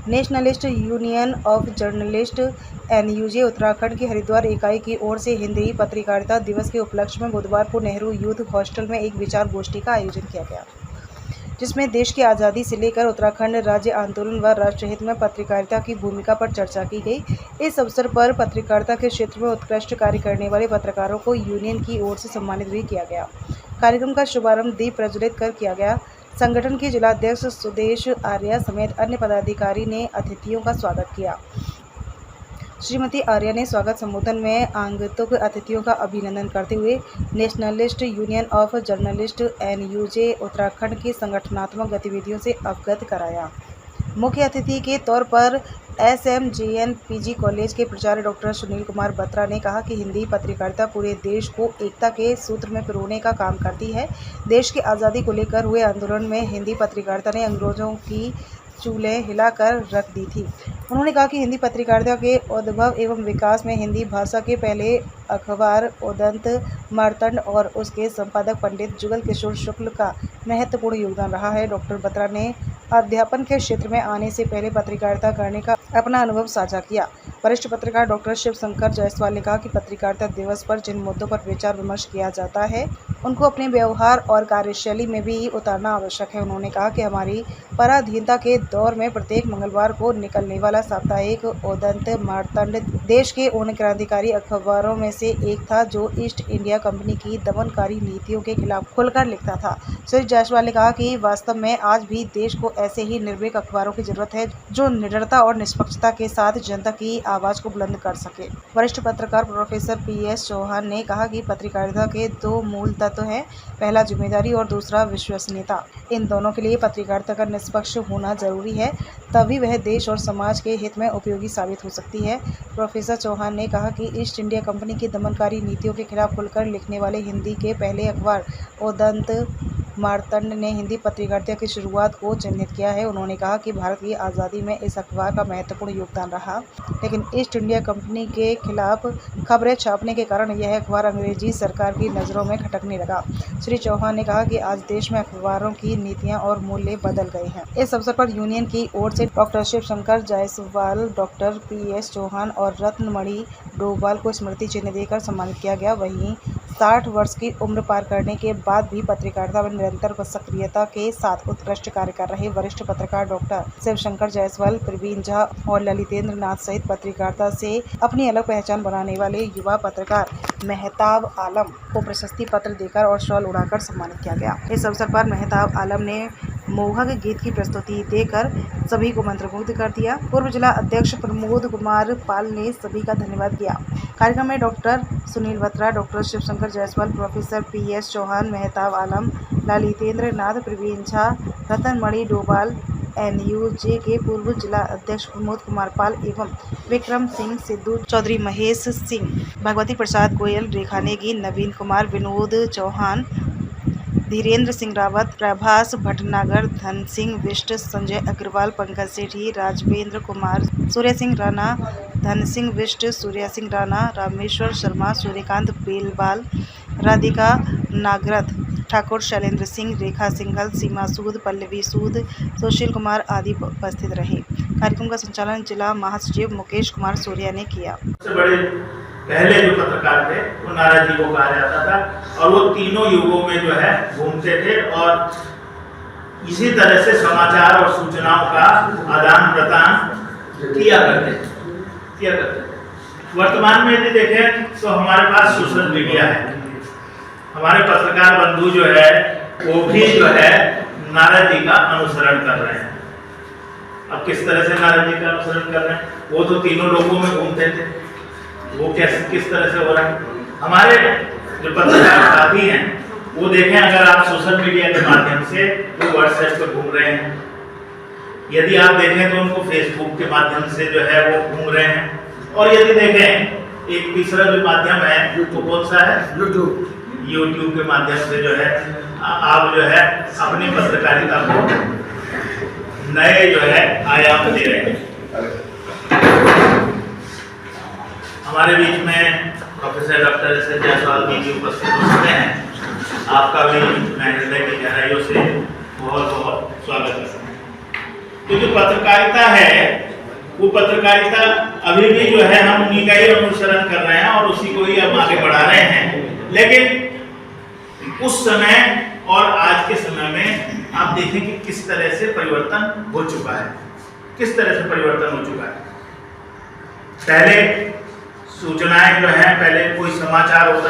Nationalist union of journalist NUJ Uttarakhand की हरिद्वार इकाई की ओर से हिंदी पत्रकारिता दिवस के उपलक्ष्य में बुधवार को नेहरू यूथ हॉस्टल में एक विचार गोष्ठी का आयोजन किया गया, जिसमें देश की आज़ादी से लेकर उत्तराखंड राज्य आंदोलन व राष्ट्रहित में पत्रकारिता की भूमिका पर चर्चा की गई। इस अवसर पर पत्रकारिता के क्षेत्र में उत्कृष्ट कार्य करने वाले पत्रकारों को यूनियन की ओर से सम्मानित भी किया गया। कार्यक्रम का शुभारंभ दीप प्रज्वलित कर किया गया। संगठन के जिलाध्यक्ष सुदेश आर्या समेत अन्य पदाधिकारी ने अतिथियों का स्वागत किया। श्रीमती आर्या ने स्वागत संबोधन में आगंतुक अतिथियों का अभिनंदन करते हुए nationalist union of journalist NUJ Uttarakhand की संगठनात्मक गतिविधियों से अवगत कराया। मुख्य अतिथि के तौर पर SMJN PG कॉलेज के प्राचार्य डॉक्टर सुनील कुमार बत्रा ने कहा कि हिंदी पत्रकारिता पूरे देश को एकता के सूत्र में पिरोने का काम करती है। देश की आज़ादी को लेकर हुए आंदोलन में हिंदी पत्रकारिता ने अंग्रेजों की चूल्हे हिलाकर रख दी थी। उन्होंने कहा कि हिंदी पत्रकारिता के उद्भव एवं विकास में हिंदी भाषा के पहले अखबार उदंत मार्तंड और उसके संपादक पंडित जुगल किशोर शुक्ल का महत्वपूर्ण योगदान रहा है। डॉक्टर बत्रा ने अध्यापन के क्षेत्र में आने से पहले पत्रकारिता करने का अपना अनुभव साझा किया। वरिष्ठ पत्रकार डॉक्टर शिवशंकर जायसवाल ने कहा कि पत्रकारिता दिवस पर जिन मुद्दों पर विचार विमर्श किया जाता है उनको अपने व्यवहार और कार्यशैली में भी उतारना आवश्यक है। उन्होंने कहा कि हमारी पराधीनता के दौर में प्रत्येक मंगलवार को निकलने वाला साप्ताहिक उदंत मार्तंड देश के उन क्रांतिकारी अखबारों में से एक था जो ईस्ट इंडिया कंपनी की दमनकारी नीतियों के खिलाफ खुलकर लिखता था। श्री जायसवाल ने कहा कि वास्तव में आज भी देश को ऐसे ही निर्भीक अखबारों की जरूरत है जो निडरता और निष्पक्षता के साथ जनता की आवाज को बुलंद कर सके। वरिष्ठ पत्रकार प्रोफेसर PS चौहान ने कहा कि पत्रकारिता के दो मूल तत्व हैं, पहला जिम्मेदारी और दूसरा विश्वसनीयता। इन दोनों के लिए पत्रकारिता का निष्पक्ष होना जरूरी है, तभी वह देश और समाज के हित में उपयोगी साबित हो सकती है। प्रोफेसर चौहान ने कहा कि ईस्ट इंडिया कंपनी की दमनकारी नीतियों के खिलाफ खुलकर लिखने वाले हिंदी के पहले अखबार उदंत मार्तंड ने हिंदी पत्रकारिता की शुरुआत को चिन्हित किया है। उन्होंने कहा कि भारत की आज़ादी में इस अखबार का महत्वपूर्ण योगदान रहा, लेकिन ईस्ट इंडिया कंपनी के खिलाफ खबरें छापने के कारण यह अखबार अंग्रेजी सरकार की नज़रों में खटकने लगा। श्री चौहान ने कहा कि आज देश में अखबारों की नीतियां और मूल्य बदल गए हैं। इस अवसर पर यूनियन की ओर से doctor Shivshankar Jaiswal, doctor PS Chauhan और रत्नमणि डोभाल को स्मृति चिन्ह देकर सम्मानित किया गया। वहीं 60 वर्ष की उम्र पार करने के बाद भी पत्रकारिता में निरंतर सक्रियता के साथ उत्कृष्ट कार्य कर रहे वरिष्ठ पत्रकार डॉक्टर शिवशंकर जायसवाल, प्रवीण झा और ललितेंद्र नाथ सहित पत्रकारिता से अपनी अलग पहचान बनाने वाले युवा पत्रकार मेहताब आलम को प्रशस्ति पत्र देकर और शॉल उड़ाकर सम्मानित किया गया। इस अवसर पर मेहताब आलम ने मोहक गीत की प्रस्तुति देकर सभी को मंत्रमुग्ध कर दिया। पूर्व जिला अध्यक्ष प्रमोद कुमार पाल ने सभी का धन्यवाद किया। कार्यक्रम में doctor Sunil Batra, doctor Shivshankar Jaiswal, professor PS Chauhan, Mehtab Alam, Lalitendra Nath, Praveen Jha, Ratanmani Dobhal, NUJ के पूर्व जिला अध्यक्ष प्रमोद कुमार पाल एवं विक्रम सिंह सिद्धू, चौधरी महेश सिंह, भगवती प्रसाद गोयल, रेखा नेगी, नवीन कुमार, विनोद चौहान, धीरेन्द्र सिंह रावत, प्रभास भटनागर, धन सिंह विष्ट, संजय अग्रवाल, पंकज सेठी, राजवेंद्र कुमार, सूर्य सिंह राणा, धन सिंह विष्ट, सूर्य सिंह राणा, रामेश्वर शर्मा, सूर्यकांत बेलवाल, राधिका नागरथ, ठाकुर शैलेंद्र सिंह, रेखा सिंघल, सीमा सूद, पल्लवी सूद, सुशील कुमार आदि उपस्थित रहे। कार्यक्रम का संचालन जिला महासचिव मुकेश कुमार सूर्या ने किया। पहले जो पत्रकार थे वो नाराजी को कहा जाता था और वो तीनों युगों में जो है घूमते थे और इसी तरह से समाचार और सूचनाओं का आदान प्रदान किया करते। वर्तमान में यदि देखें तो हमारे पास सोशल मीडिया है। हमारे पत्रकार बंधु जो है वो भी जो है नाराजी का अनुसरण कर रहे हैं। अब किस तरह से नाराजी का अनुसरण कर रहे हैं? वो तो तीनों लोगों में घूमते थे, वो किस तरह से हो रहा है? हमारे जो पत्रकार साथी हैं वो देखें, अगर आप सोशल मीडिया के माध्यम से वो WhatsApp पर घूम रहे हैं, यदि आप देखें तो उनको Facebook के माध्यम से जो है वो घूम रहे हैं, और यदि देखें एक तीसरा जो माध्यम है वो कौन सा है? YouTube के माध्यम से जो है आप जो है अपनी पत्रकारिता को नए जो है आयाम दे रहे हैं। हमारे बीच में प्रोफेसर डॉक्टर एस जायसवाल जी उपस्थित होते हैं। आपका भी मैं हृदय की गहराइयों से बहुत बहुत स्वागत करता हूँ। तो जो पत्रकारिता है वो पत्रकारिता अभी भी जो है हम उन्हीं का ही अनुसरण कर रहे हैं और उसी को ही अब आगे बढ़ा रहे हैं। लेकिन उस समय और आज के समय में आप देखें कि किस तरह से परिवर्तन हो चुका है, किस तरह से परिवर्तन हो चुका है। पहले सूचनाएं जो है, पहले कोई समाचार होता